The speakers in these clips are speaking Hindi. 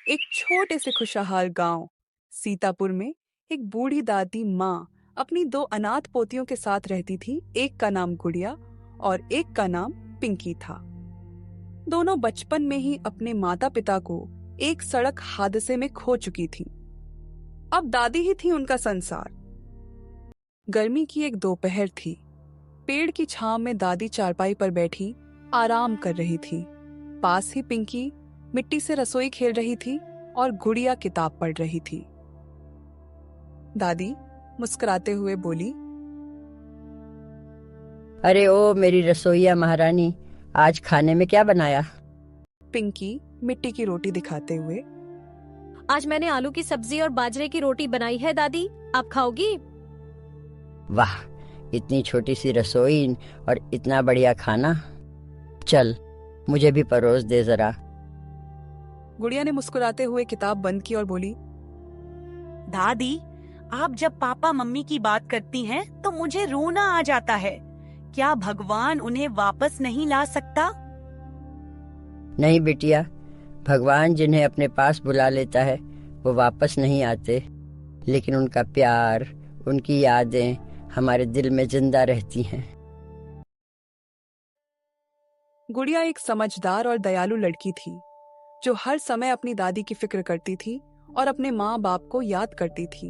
एक छोटे से खुशहाल गांव सीतापुर में एक बूढ़ी दादी माँ अपनी दो अनाथ पोतियों के साथ रहती थी। एक का नाम गुड़िया और एक का नाम पिंकी था। दोनों बचपन में ही अपने माता पिता को एक सड़क हादसे में खो चुकी थी। अब दादी ही थी उनका संसार। गर्मी की एक दोपहर थी। पेड़ की छांव में दादी चारपाई पर बैठी आराम कर रही थी। पास ही पिंकी मिट्टी से रसोई खेल रही थी और गुड़िया किताब पढ़ रही थी। दादी मुस्कुराते हुए बोली, अरे ओ मेरी रसोईया महारानी, आज खाने में क्या बनाया? पिंकी मिट्टी की रोटी दिखाते हुए। आज मैंने आलू की सब्जी और बाजरे की रोटी बनाई है दादी, आप खाओगी? वाह, इतनी छोटी सी रसोई और इतना बढ़िया खाना। चल, मुझे भी परोस दे जरा। गुड़िया ने मुस्कुराते हुए किताब बंद की और बोली, दादी, आप जब पापा मम्मी की बात करती हैं तो मुझे रोना आ जाता है। क्या भगवान उन्हें वापस नहीं ला सकता? नहीं बिटिया, भगवान जिन्हें अपने पास बुला लेता है वो वापस नहीं आते, लेकिन उनका प्यार, उनकी यादें हमारे दिल में जिंदा रहती हैं। गुड़िया एक समझदार और दयालु लड़की थी जो हर समय अपनी दादी की फिक्र करती थी और अपने माँ बाप को याद करती थी।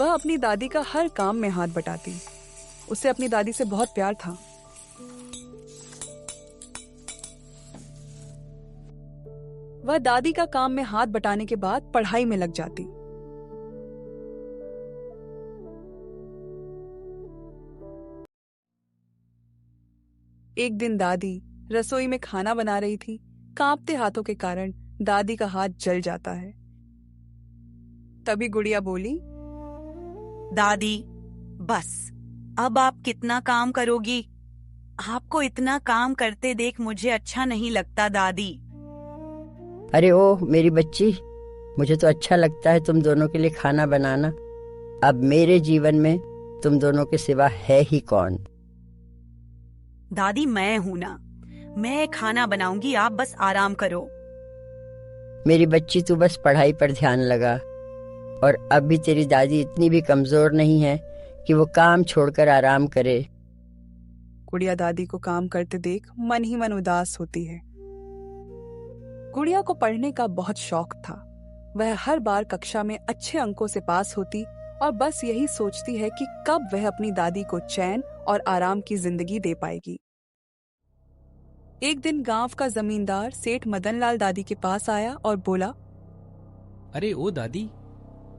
वह अपनी दादी का हर काम में हाथ बटाती। उसे अपनी दादी से बहुत प्यार था। वह दादी का काम में हाथ बटाने के बाद पढ़ाई में लग जाती। एक दिन दादी रसोई में खाना बना रही थी। कांपते हाथों के कारण दादी का हाथ जल जाता है। तभी गुड़िया बोली, दादी, बस अब आप कितना काम करोगी? आपको इतना काम करते देख मुझे अच्छा नहीं लगता दादी। अरे ओ मेरी बच्ची, मुझे तो अच्छा लगता है तुम दोनों के लिए खाना बनाना। अब मेरे जीवन में तुम दोनों के सिवा है ही कौन? दादी, मैं हूं ना, मैं खाना बनाऊंगी, आप बस आराम करो। मेरी बच्ची, तू बस पढ़ाई पर ध्यान लगा। और अब भी तेरी दादी इतनी भी कमजोर नहीं है कि वो काम छोड़कर आराम करे। गुड़िया दादी को काम करते देख मन ही मन उदास होती है। गुड़िया को पढ़ने का बहुत शौक था। वह हर बार कक्षा में अच्छे अंकों से पास होती और बस यही सोचती है कि कब वह अपनी दादी को चैन और आराम की जिंदगी दे पाएगी। एक दिन गांव का जमींदार सेठ मदनलाल दादी के पास आया और बोला, अरे ओ दादी,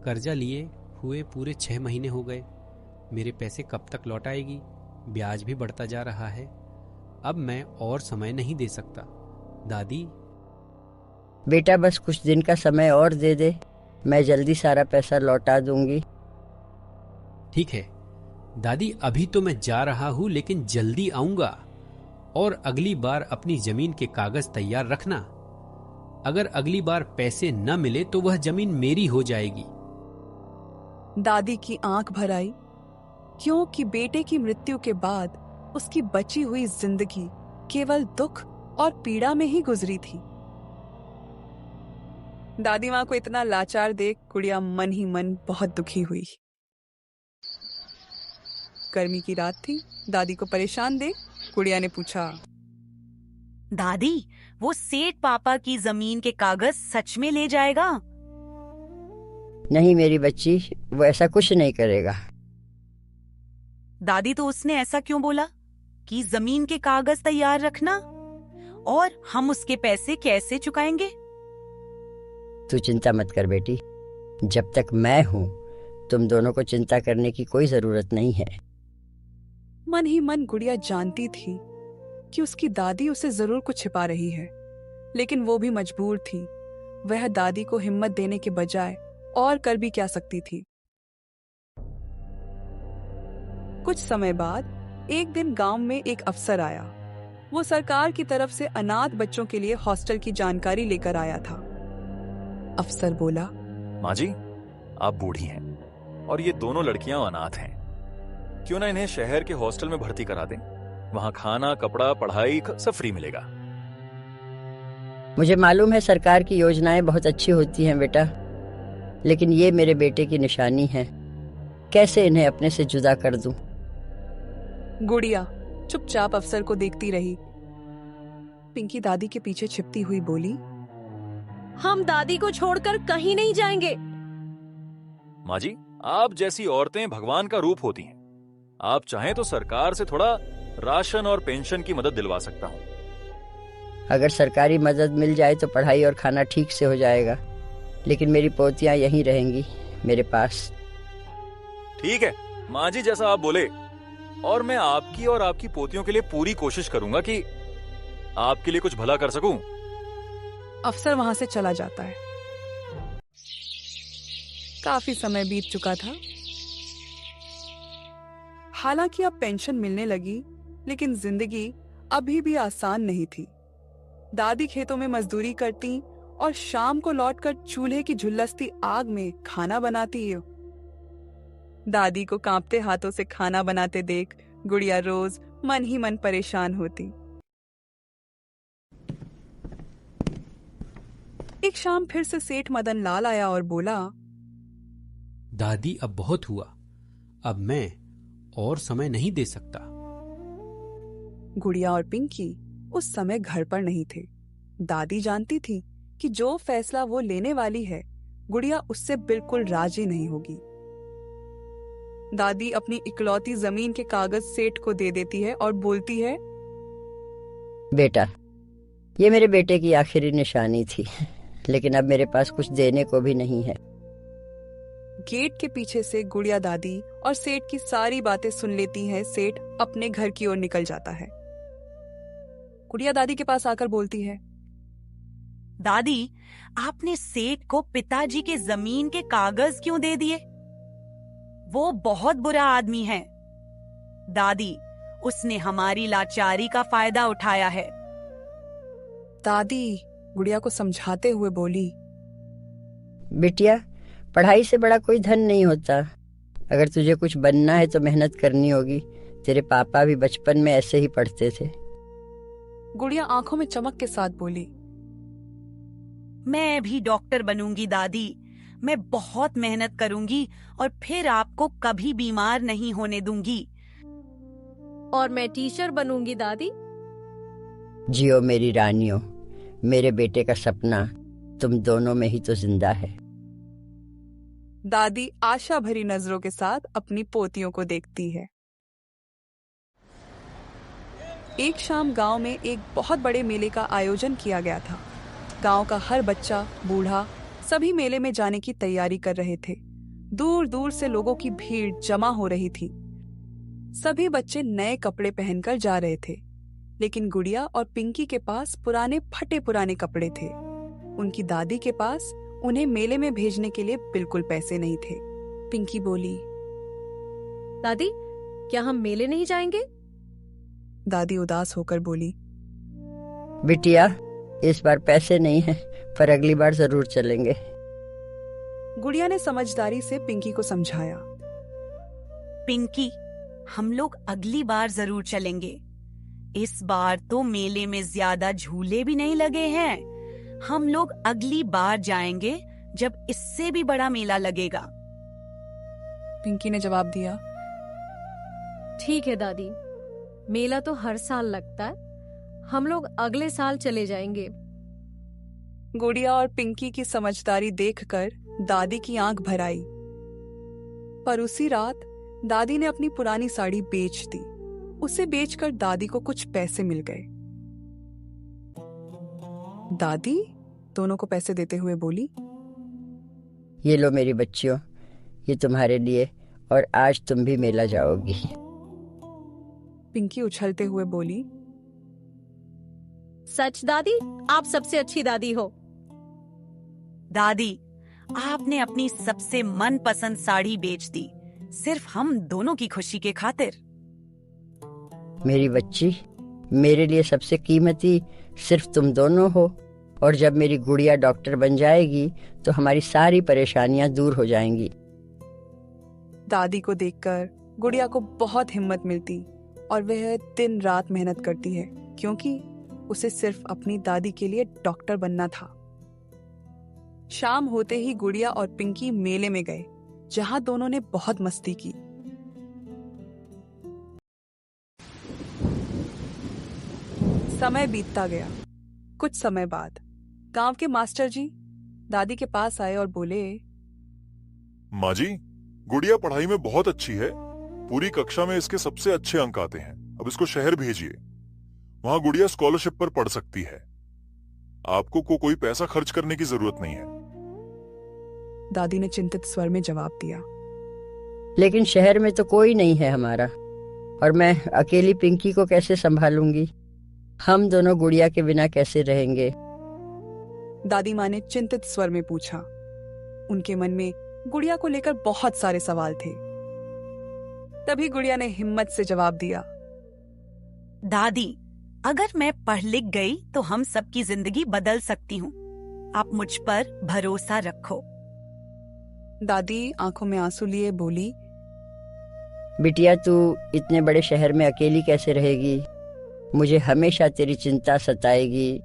कर्जा लिए हुए पूरे 6 महीने हो गए। मेरे पैसे कब तक लौट आएगी? ब्याज भी बढ़ता जा रहा है। अब मैं और समय नहीं दे सकता। दादी। बेटा, बस कुछ दिन का समय और दे दे, मैं जल्दी सारा पैसा लौटा दूंगी। ठीक है दादी, अभी तो मैं जा रहा हूं, लेकिन जल्दी आऊंगा। और अगली बार अपनी जमीन के कागज तैयार रखना। अगर अगली बार पैसे न मिले तो वह जमीन मेरी हो जाएगी। दादी की आंख भर आई, क्योंकि बेटे की मृत्यु के बाद उसकी बची हुई जिंदगी केवल दुख और पीड़ा में ही गुजरी थी। दादी माँ को इतना लाचार देख गुड़िया मन ही मन बहुत दुखी हुई। गर्मी की रात थी। दादी को परेशान देख गुड़िया ने पूछा, दादी, वो सेठ पापा की जमीन के कागज सच में ले जाएगा? नहीं मेरी बच्ची, वो ऐसा कुछ नहीं करेगा। दादी, तो उसने ऐसा क्यों बोला कि जमीन के कागज तैयार रखना? और हम उसके पैसे कैसे चुकाएंगे? तू चिंता मत कर बेटी, जब तक मैं हूं तुम दोनों को चिंता करने की कोई जरूरत नहीं है। मन ही मन गुड़िया जानती थी कि उसकी दादी उसे जरूर कुछ छिपा रही है, लेकिन वो भी मजबूर थी। वह दादी को हिम्मत देने के बजाय और कर भी क्या सकती थी। कुछ समय बाद एक दिन गांव में एक अफसर आया। वो सरकार की तरफ से अनाथ बच्चों के लिए हॉस्टल की जानकारी लेकर आया था। अफसर बोला, माँ जी, आप बूढ़ी हैं और ये दोनों लड़कियां अनाथ हैं। क्यों ना इन्हें शहर के हॉस्टल में भर्ती करा दें? वहां खाना, कपड़ा, पढ़ाई सब फ्री मिलेगा। मुझे मालूम है सरकार की योजनाएं बहुत अच्छी होती हैं बेटा, लेकिन ये मेरे बेटे की निशानी है। कैसे इन्हें अपने से जुदा कर दूं? गुड़िया चुपचाप अफसर को देखती रही। पिंकी दादी के पीछे छिपती हुई बोली, हम दादी को छोड़कर कहीं नहीं जाएंगे। माँ जी, आप जैसी औरतें भगवान का रूप होती हैं। आप चाहें तो सरकार से थोड़ा राशन और पेंशन की मदद दिलवा सकता हूँ। अगर सरकारी मदद मिल जाए तो पढ़ाई और खाना ठीक से हो जाएगा, लेकिन मेरी पोतियां यहीं रहेंगी मेरे पास। ठीक है माँ जी, जैसा आप बोले। और मैं आपकी और आपकी पोतियों के लिए पूरी कोशिश करूंगा कि आपके लिए कुछ भला कर सकूं। अफसर वहां से चला जाता है। काफी समय बीत चुका था। हालांकि अब पेंशन मिलने लगी, लेकिन जिंदगी अभी भी आसान नहीं थी। दादी खेतों में मजदूरी करती और शाम को लौटकर चूल्हे की झुलसती आग में खाना बनाती है। दादी को कांपते हाथों से खाना बनाते देख गुड़िया रोज मन ही मन परेशान होती। एक शाम फिर से सेठ मदन लाल आया और बोला, दादी अब बहुत हुआ, अब मैं और समय नहीं दे सकता। गुड़िया और पिंकी उस समय घर पर नहीं थे। दादी जानती थी कि जो फैसला वो लेने वाली है, गुड़िया उससे बिल्कुल राजी नहीं होगी। दादी अपनी इकलौती जमीन के कागज सेठ को दे देती है और बोलती है, बेटा, ये मेरे बेटे की आखिरी निशानी थी, लेकिन अब मेरे पास कुछ देने को भी नहीं है। गेट के पीछे से गुड़िया दादी और सेठ की सारी बातें सुन लेती है। सेठ अपने घर की ओर निकल जाता है। गुड़िया दादी के पास आकर बोलती है, दादी, आपने सेठ को पिताजी के जमीन के कागज क्यों दे दिए? वो बहुत बुरा आदमी है। दादी, उसने हमारी लाचारी का फायदा उठाया है। दादी गुड़िया को समझाते हुए बोली, बिटिया, पढ़ाई से बड़ा कोई धन नहीं होता। अगर तुझे कुछ बनना है तो मेहनत करनी होगी। तेरे पापा भी बचपन में ऐसे ही पढ़ते थे। गुड़िया आंखों में चमक के साथ बोली, मैं भी डॉक्टर बनूंगी दादी। मैं बहुत मेहनत करूंगी और फिर आपको कभी बीमार नहीं होने दूंगी। और मैं टीचर बनूंगी दादी। जियो मेरी रानियों, मेरे बेटे का सपना तुम दोनों में ही तो जिंदा है। दादी आशा भरी नजरों के साथ अपनी पोतियों को देखती है। एक शाम गांव में एक बहुत बड़े मेले का आयोजन किया गया था। गांव का हर बच्चा, बूढ़ा सभी मेले में जाने की तैयारी कर रहे थे। दूर दूर से लोगों की भीड़ जमा हो रही थी। सभी बच्चे नए कपड़े पहनकर जा रहे थे, लेकिन गुड़िया और पिंकी के पास पुराने फटे पुराने कपड़े थे। उनकी दादी के पास उन्हें मेले में भेजने के लिए बिल्कुल पैसे नहीं थे। पिंकी बोली, दादी, क्या हम मेले नहीं जाएंगे? दादी उदास होकर बोली, बिटिया, इस बार पैसे नहीं हैं, पर अगली बार जरूर चलेंगे। गुड़िया ने समझदारी से पिंकी को समझाया, पिंकी, हम लोग अगली बार जरूर चलेंगे। इस बार तो मेले में ज्यादा झूले भी नहीं लगे हैं। हम लोग अगली बार जाएंगे जब इससे भी बड़ा मेला लगेगा। पिंकी ने जवाब दिया, ठीक है दादी, मेला तो हर साल लगता है। हम लोग अगले साल चले जाएंगे। गुड़िया और पिंकी की समझदारी देखकर दादी की आंख भर आई। पर उसी रात दादी ने अपनी पुरानी साड़ी बेच दी। उसे बेचकर दादी को कुछ पैसे मिल गए। दादी दोनों को पैसे देते हुए बोली, ये लो मेरी बच्चियों, ये तुम्हारे लिए, और आज तुम भी मेला जाओगी। पिंकी उछलते हुए बोली, सच दादी, आप सबसे अच्छी दादी हो। दादी, आपने अपनी सबसे मनपसंद साड़ी बेच दी, सिर्फ हम दोनों की खुशी के खातिर। मेरी बच्ची, मेरे लिए सबसे कीमती सिर्फ तुम दोनों हो, और जब मेरी गुड़िया डॉक्टर बन जाएगी तो हमारी सारी परेशानियां दूर हो जाएंगी। दादी को देखकर गुड़िया को बहुत हिम्मत मिलती और वह दिन रात मेहनत करती है, क्योंकि उसे सिर्फ अपनी दादी के लिए डॉक्टर बनना था। शाम होते ही गुड़िया और पिंकी मेले में गए, जहां दोनों ने बहुत मस्ती की। समय बीतता गया। कुछ समय बाद गांव के मास्टर जी दादी के पास आए और बोले, माँ जी, गुड़िया पढ़ाई में बहुत अच्छी है। पूरी कक्षा में इसके सबसे अच्छे अंक आते हैं। अब इसको शहर भेजिए, वहां गुड़िया स्कॉलरशिप पर पढ़ सकती है। आपको कोई पैसा खर्च करने की जरूरत नहीं है। दादी ने चिंतित स्वर में जवाब दिया। लेकिन शहर में तो कोई नहीं है हमारा, और मैं अकेली पिंकी को कैसे संभालूंगी? हम दोनों गुड़िया के बिना कैसे रहेंगे? दादी माँ ने चिंतित स्वर में पूछा। उनके मन में गुड़िया को लेकर बहुत सारे सवाल थे। तभी गुड़िया ने हिम्मत से जवाब दिया, दादी, अगर मैं पढ़ लिख गई तो हम सबकी जिंदगी बदल सकती हूँ। आप मुझ पर भरोसा रखो। दादी आंखों में आंसू लिए बोली, बिटिया, तू इतने बड़े शहर में अकेली कैसे रहेगी? मुझे हमेशा तेरी चिंता सताएगी।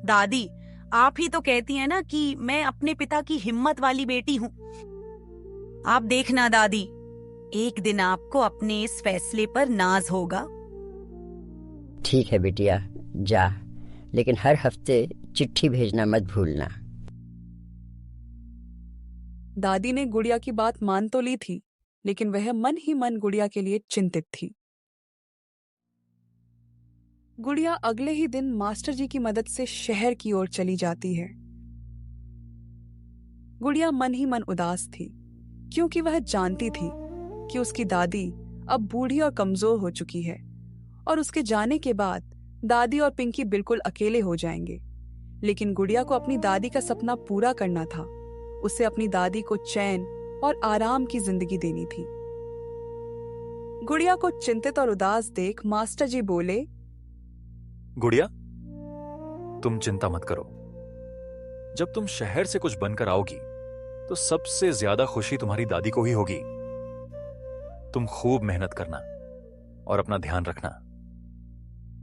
दादी, आप ही तो कहती हैं ना कि मैं अपने पिता की हिम्मत वाली बेटी हूँ। आप देखना दादी, एक दिन आपको अपने इस फैसले पर नाज होगा। ठीक है बिटिया, जा, लेकिन हर हफ्ते चिट्ठी भेजना मत भूलना। दादी ने गुड़िया की बात मान तो ली थी, लेकिन वह मन ही मन गुड़िया के लिए चिंतित थी। गुड़िया अगले ही दिन मास्टर जी की मदद से शहर की ओर चली जाती है। गुड़िया मन ही मन उदास थी, क्योंकि वह जानती थी कि उसकी दादी अब बूढ़ी और कमजोर हो चुकी है, और उसके जाने के बाद दादी और पिंकी बिल्कुल अकेले हो जाएंगे। लेकिन गुड़िया को अपनी दादी का सपना पूरा करना था। उसे अपनी दादी को चैन और आराम की जिंदगी देनी थी। गुड़िया को चिंतित और उदास देख मास्टर जी बोले, गुड़िया, तुम चिंता मत करो। जब तुम शहर से कुछ बनकर आओगी तो सबसे ज्यादा खुशी तुम्हारी दादी को ही होगी। तुम खूब मेहनत करना और अपना ध्यान रखना।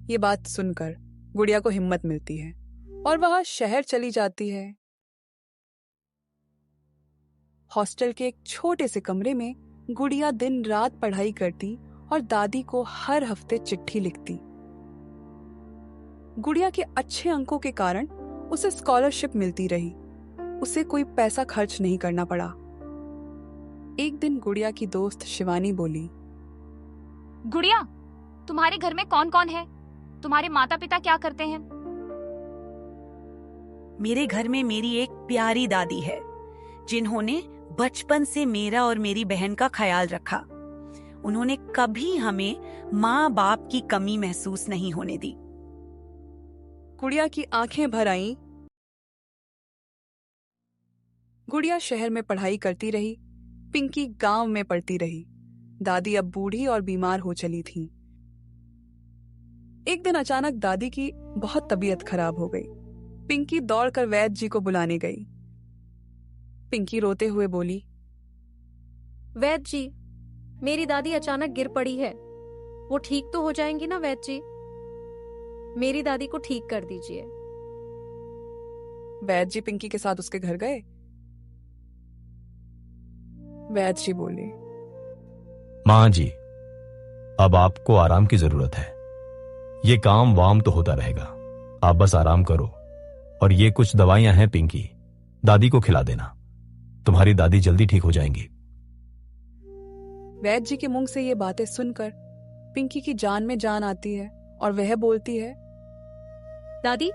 ये बात सुनकर गुड़िया को हिम्मत मिलती है और वह शहर चली जाती है। हॉस्टल के एक छोटे से कमरे में गुड़िया दिन रात पढ़ाई करती और दादी को हर हफ्ते चिट्ठी लिखती। गुड़िया के अच्छे अंकों के कारण उसे स्कॉलरशिप मिलती रही। उसे कोई पैसा खर्च नहीं करना पड़ा। एक दिन गुड़िया की दोस्त शिवानी बोली, गुड़िया, तुम्हारे घर में कौन कौन है? तुम्हारे माता पिता क्या करते हैं? मेरे घर में मेरी एक प्यारी दादी है, जिन्होंने बचपन से मेरा और मेरी बहन का ख्याल रखा। उन्होंने कभी हमें माँ बाप की कमी महसूस नहीं होने दी। गुड़िया की आंखें भर आईं। गुड़िया शहर में पढ़ाई करती रही, पिंकी गांव में पढ़ती रही। दादी अब बूढ़ी और बीमार हो चली थी। एक दिन अचानक दादी की बहुत तबीयत खराब हो गई। पिंकी दौड़कर वैद्य जी को बुलाने गई। पिंकी रोते हुए बोली, वैद्य जी, मेरी दादी अचानक गिर पड़ी है। वो ठीक तो हो जाएंगी ना वैद्य जी? मेरी दादी को ठीक कर दीजिए। वैद्य जी पिंकी के साथ उसके घर गए। वैद्य जी बोले, मां जी, अब आपको आराम की जरूरत है। ये काम वाम तो होता रहेगा, आप बस आराम करो। और ये कुछ दवाइयां हैं पिंकी, दादी को खिला देना। तुम्हारी दादी जल्दी ठीक हो जाएंगी। वैद्य जी के मुंह से ये बातें सुनकर पिंकी की जान में जान आती है और वह बोलती है, दादी,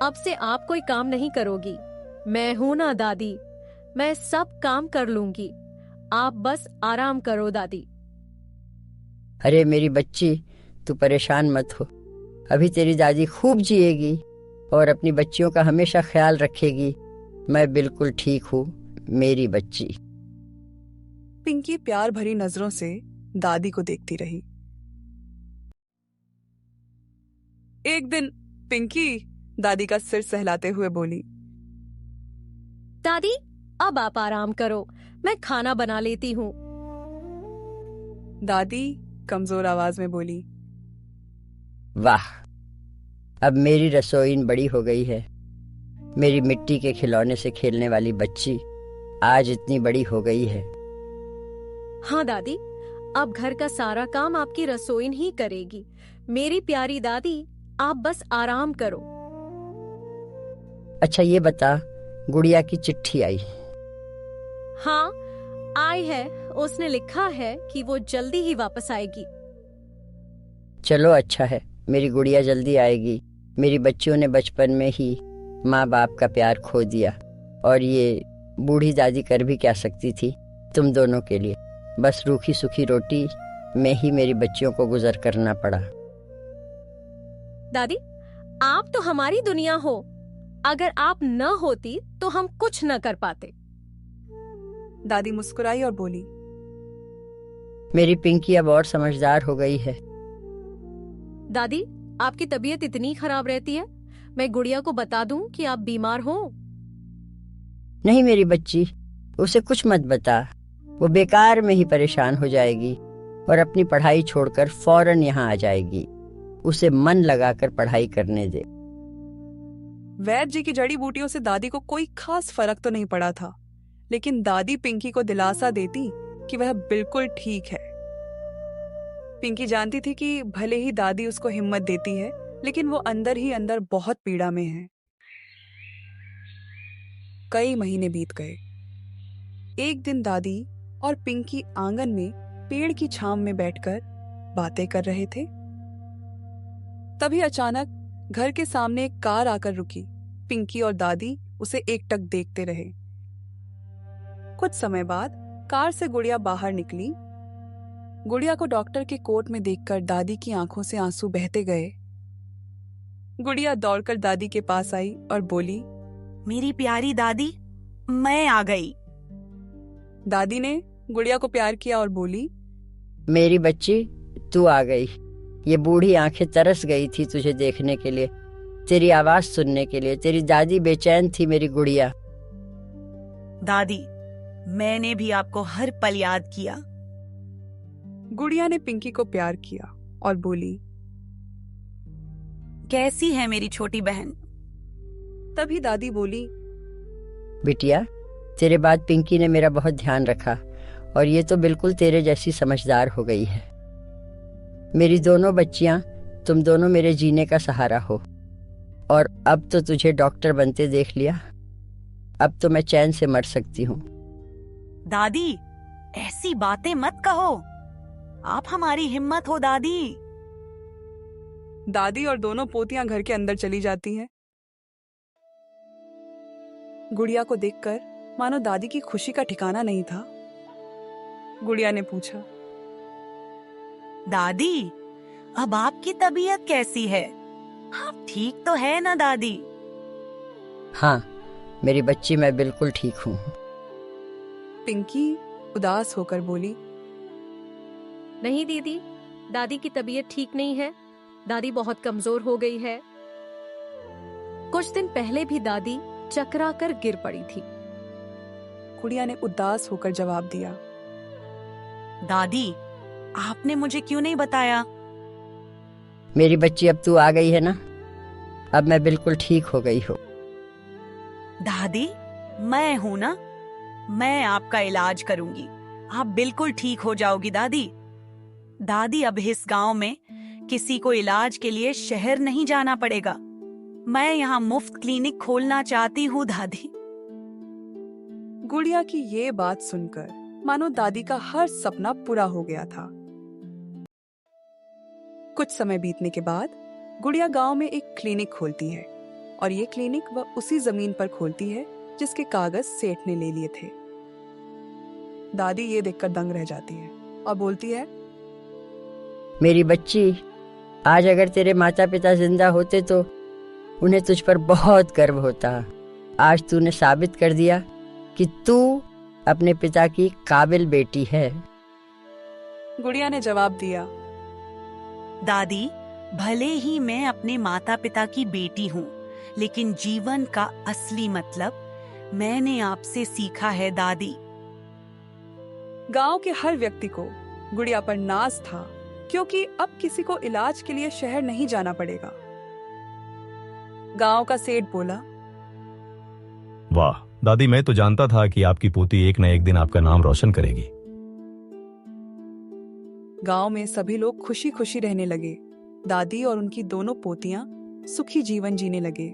अब से आप कोई काम नहीं करोगी। मैं हूं ना दादी, मैं सब काम कर लूंगी। आप बस आराम करो दादी। अरे मेरी बच्ची, तू परेशान मत हो। अभी तेरी दादी खूब जिएगी और अपनी बच्चियों का हमेशा ख्याल रखेगी। मैं बिल्कुल ठीक हूँ मेरी बच्ची। पिंकी प्यार भरी नजरों से दादी को देखती रही। एक दिन पिंकी दादी का सिर सहलाते हुए बोली, दादी, अब आप आराम करो, मैं खाना बना लेती हूँ। दादी कमजोर आवाज में बोली, वाह, अब मेरी रसोईन बड़ी हो गई है। मेरी मिट्टी के खिलौने से खेलने वाली बच्ची आज इतनी बड़ी हो गई है। हाँ दादी, अब घर का सारा काम आपकी रसोईन ही करेगी। मेरी प्यारी दादी, आप बस आराम करो। अच्छा ये बता, गुड़िया की चिट्ठी आई? हाँ आई है, उसने लिखा है कि वो जल्दी ही वापस आएगी। चलो अच्छा है, मेरी गुड़िया जल्दी आएगी। मेरी बच्चियों ने बचपन में ही माँ बाप का प्यार खो दिया, और ये बूढ़ी दादी कर भी क्या सकती थी तुम दोनों के लिए। बस रूखी सूखी रोटी में ही मेरी बच्चियों को गुजर करना पड़ा। दादी, आप तो हमारी दुनिया हो। अगर आप न होती तो हम कुछ न कर पाते। दादी मुस्कुराई और बोली, मेरी पिंकी अब और समझदार हो गई है। दादी, आपकी तबीयत इतनी खराब रहती है, मैं गुड़िया को बता दूं कि आप बीमार हो? नहीं मेरी बच्ची, उसे कुछ मत बता। वो बेकार में ही परेशान हो जाएगी और अपनी पढ़ाई छोड़कर फौरन यहाँ आ जाएगी। उसे मन लगाकर पढ़ाई करने दे। वैद्य जी की जड़ी बूटियों से दादी को कोई खास फर्क तो नहीं पड़ा था, लेकिन दादी पिंकी को दिलासा देती कि वह बिल्कुल ठीक है। पिंकी जानती थी कि भले ही दादी उसको हिम्मत देती है, लेकिन वो अंदर ही अंदर बहुत पीड़ा में है। कई महीने बीत गए। एक दिन दादी और पिंकी आंगन में पेड़ की छांव में बैठकर बातें कर रहे थे। तभी अचानक घर के सामने एक कार आकर रुकी। पिंकी और दादी उसे एकटक देखते रहे। कुछ समय बाद कार से गुड़िया बाहर निकली। गुड़िया को डॉक्टर के कोट में देखकर दादी की आंखों से आंसू बहते गए। गुड़िया दौड़कर दादी के पास आई और बोली, मेरी प्यारी दादी, मैं आ गई। दादी ने गुड़िया को प्यार किया और बोली, मेरी बच्ची, तू आ गई। ये बूढ़ी आंखें तरस गई थी तुझे देखने के लिए, तेरी आवाज सुनने के लिए। तेरी दादी बेचैन थी मेरी गुड़िया। दादी, मैंने भी आपको हर पल याद किया। गुड़िया ने पिंकी को प्यार किया और बोली, कैसी है मेरी छोटी बहन? तभी दादी बोली, बिटिया, तेरे बाद पिंकी ने मेरा बहुत ध्यान रखा और ये तो बिल्कुल तेरे जैसी समझदार हो गई है। मेरी दोनों बच्चियां, तुम दोनों मेरे जीने का सहारा हो। और अब तो तुझे डॉक्टर बनते देख लिया, अब तो मैं चैन से मर सकती हूँ। दादी, ऐसी बातें मत कहो। आप हमारी हिम्मत हो दादी। दादी और दोनों पोतियां घर के अंदर चली जाती हैं। गुड़िया को देखकर मानो दादी की खुशी का ठिकाना नहीं था। गुड़िया ने पूछा, दादी, अब आपकी तबीयत कैसी है? आप ठीक तो है ना दादी? हाँ मेरी बच्ची, मैं बिल्कुल ठीक हूँ। पिंकी उदास होकर बोली, नहीं दीदी, दादी की तबीयत ठीक नहीं है। दादी बहुत कमजोर हो गई है। कुछ दिन पहले भी दादी चकरा कर गिर पड़ी थी। गुड़िया ने उदास होकर जवाब दिया, दादी, आपने मुझे क्यों नहीं बताया? मेरी बच्ची, अब तू आ गई है ना, अब मैं बिल्कुल ठीक हो गई हूँ। दादी, मैं हूं ना, मैं आपका इलाज करूंगी। आप बिल्कुल ठीक हो जाओगी दादी। दादी, अब इस गांव में किसी को इलाज के लिए शहर नहीं जाना पड़ेगा। मैं यहाँ मुफ्त क्लिनिक खोलना चाहती हूँ दादी। गुड़िया की ये बात सुनकर मानो दादी का हर सपना पूरा हो गया था। कुछ समय बीतने के बाद गुड़िया गांव में एक क्लिनिक खोलती है, और ये क्लिनिक वह उसी जमीन पर खोलती है जिसके कागज सेठ ने ले लिए थे। दादी ये देखकर दंग रह जाती है और बोलती है, मेरी बच्ची, आज अगर तेरे माता पिता जिंदा होते तो उन्हें तुझ पर बहुत गर्व होता। आज तूने साबित कर दिया कि तू अपने पिता की काबिल बेटी है। गुड़िया ने जवाब दिया, दादी, भले ही मैं अपने माता पिता की बेटी हूँ, लेकिन जीवन का असली मतलब मैंने आपसे सीखा है दादी। गांव के हर व्यक्ति को गुड़िया पर नाज था, क्योंकि अब किसी को इलाज के लिए शहर नहीं जाना पड़ेगा। गांव का सेठ बोला, वाह दादी, मैं तो जानता था कि आपकी पोती एक न एक दिन आपका नाम रोशन करेगी। गांव में सभी लोग खुशी खुशी रहने लगे। दादी और उनकी दोनों पोतियां सुखी जीवन जीने लगे।